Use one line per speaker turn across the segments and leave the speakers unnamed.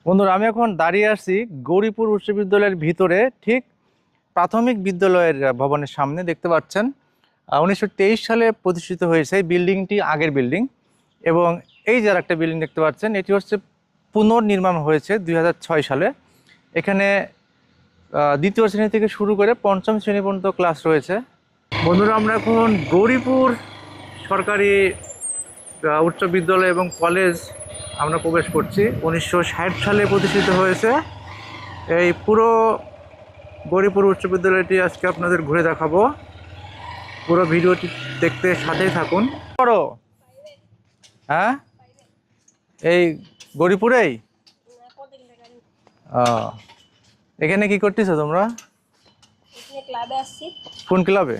বন্ধুরা, আমি এখন দাঁড়িয়ে আছি গৌরীপুর উচ্চ বিদ্যালয়ের ভিতরে, ঠিক প্রাথমিক বিদ্যালয়ের ভবনের সামনে। দেখতে পাচ্ছেন 1923 সালে প্রতিষ্ঠিত হয়েছে এই বিল্ডিংটি, আগের বিল্ডিং। এবং এই যে একটা বিল্ডিং দেখতে পাচ্ছেন, এটি হচ্ছে পুনর্নির্মাণ হয়েছে 2006 সালে। এখানে দ্বিতীয় শ্রেণী থেকে শুরু করে পঞ্চম শ্রেণী পর্যন্ত ক্লাস রয়েছে। বন্ধুরা, আমরা এখন গৌরীপুর সরকারি উচ্চ বিদ্যালয় এবং কলেজ আমরা প্রবেশ করছি। 1960 সালে প্রতিষ্ঠিত হয়েছে এই পুরো গৌরীপুর উচ্চ বিদ্যালয়টি। আজকে আপনাদের ঘুরে দেখাবো, পুরো ভিডিওটি দেখতে সাথেই থাকুন। করো হ্যাঁ, এই গৌরীপুরেই। এখানে কি করতেছো তোমরা?
ক্লাবে আসছি।
কোন ক্লাবে?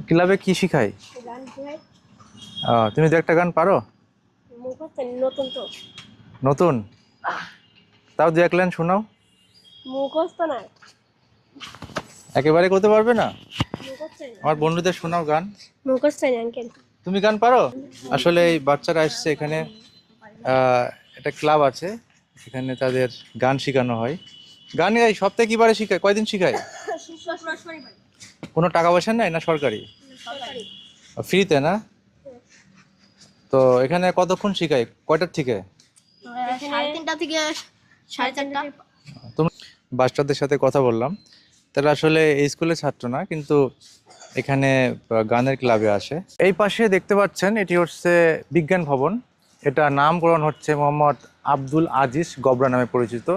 ক্লাবে কি শিখাই? তুমি তো একটা গান পারো?
নতুন তো।
নতুন? তাও দু এক লাইন শোনাও।
মুখস্থ না,
একেবারে করতে পারবে না?
মুখস্থ না,
আমার বন্ধুদের শোনাও গান।
মুখস্থ না আঙ্কেল।
তুমি গান পারো? আসলে এই বাচ্চারা আসছে এখানে, একটা ক্লাব আছে, এখানে তাদের গান শেখানো হয়। গান এই সপ্তাহে কি বারে শিখায়? কয়দিন শিখায়? কোনো টাকা পয়সা নেয় না? সরকারি? ফ্রিতে না? তো এখানে কতক্ষণ শিখায়? কয়টার থেকে?
3:30 থেকে 4:30।
তুমি বাচ্চাদের সাথে কথা বললাম, তারা আসলে এই স্কুলের ছাত্র না, কিন্তু এখানে গানের ক্লাবে আসে। এই পাশে দেখতে পাচ্ছেন, এটি হচ্ছে বিজ্ঞান ভবন। এটা নামকরণ হচ্ছে মোহাম্মদ আব্দুল আজিজ গবরা নামে পরিচিত।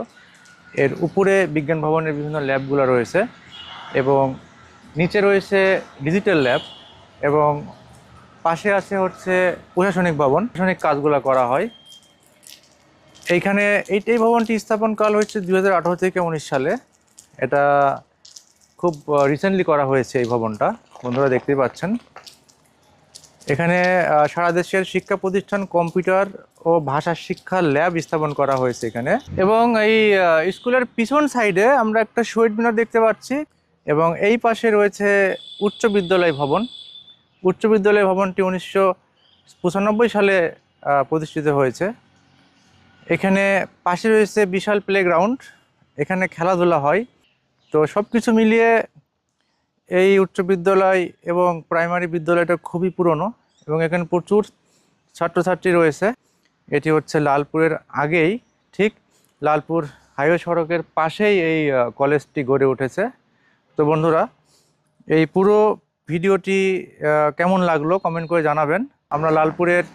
এর উপরে বিজ্ঞান ভবনের বিভিন্ন ল্যাবগুলো রয়েছে এবং নিচে রয়েছে ডিজিটাল ল্যাব, এবং পাশে আছে হচ্ছে প্রশাসনিক ভবন, প্রশাসনিক কাজগুলো করা হয় এইখানে। এই ভবনটি স্থাপন কাল হচ্ছে 2018 থেকে 19 সালে। এটা খুব রিসেন্টলি করা হয়েছে এই ভবনটা, বন্ধুরা দেখতেই পাচ্ছেন। এখানে সারা দেশের শিক্ষা প্রতিষ্ঠান, কম্পিউটার ও ভাষা শিক্ষা ল্যাব স্থাপন করা হয়েছে এখানে। এবং এই স্কুলের পিছন সাইডে আমরা একটা শহীদ মিনার দেখতে পাচ্ছি, এবং এই পাশে রয়েছে উচ্চ বিদ্যালয় ভবন। উচ্চ বিদ্যালয় ভবনটি 1995 সালে প্রতিষ্ঠিত হয়েছে। এখানে পাশে রয়েছে বিশাল প্লেগ্রাউন্ড, এখানে খেলাধুলা হয়। তো সব কিছু মিলিয়ে এই উচ্চ বিদ্যালয় এবং প্রাইমারি বিদ্যালয়টা খুবই পুরনো, এবং এখানে প্রচুর ছাত্রছাত্রী রয়েছে। এটি হচ্ছে লালপুরের আগেই, ঠিক লালপুর হাইওয়ে সড়কের পাশেই এই কলেজটি গড়ে উঠেছে। তো বন্ধুরা, এই পুরো ভিডিওটি কেমন লাগলো কমেন্ট করে জানাবেন। আমরা লালপুরের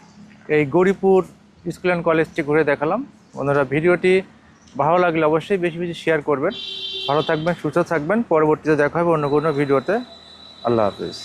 এই গৌরীপুর স্কুল অ্যান্ড কলেজটি ঘুরে দেখালাম। বন্ধুরা, ভিডিওটি ভালো লাগলে অবশ্যই বেশি বেশি শেয়ার করবেন। ভালো থাকবেন, সুস্থ থাকবেন। পরবর্তীতে দেখা হবে অন্য কোনো ভিডিওতে। আল্লাহ হাফিজ।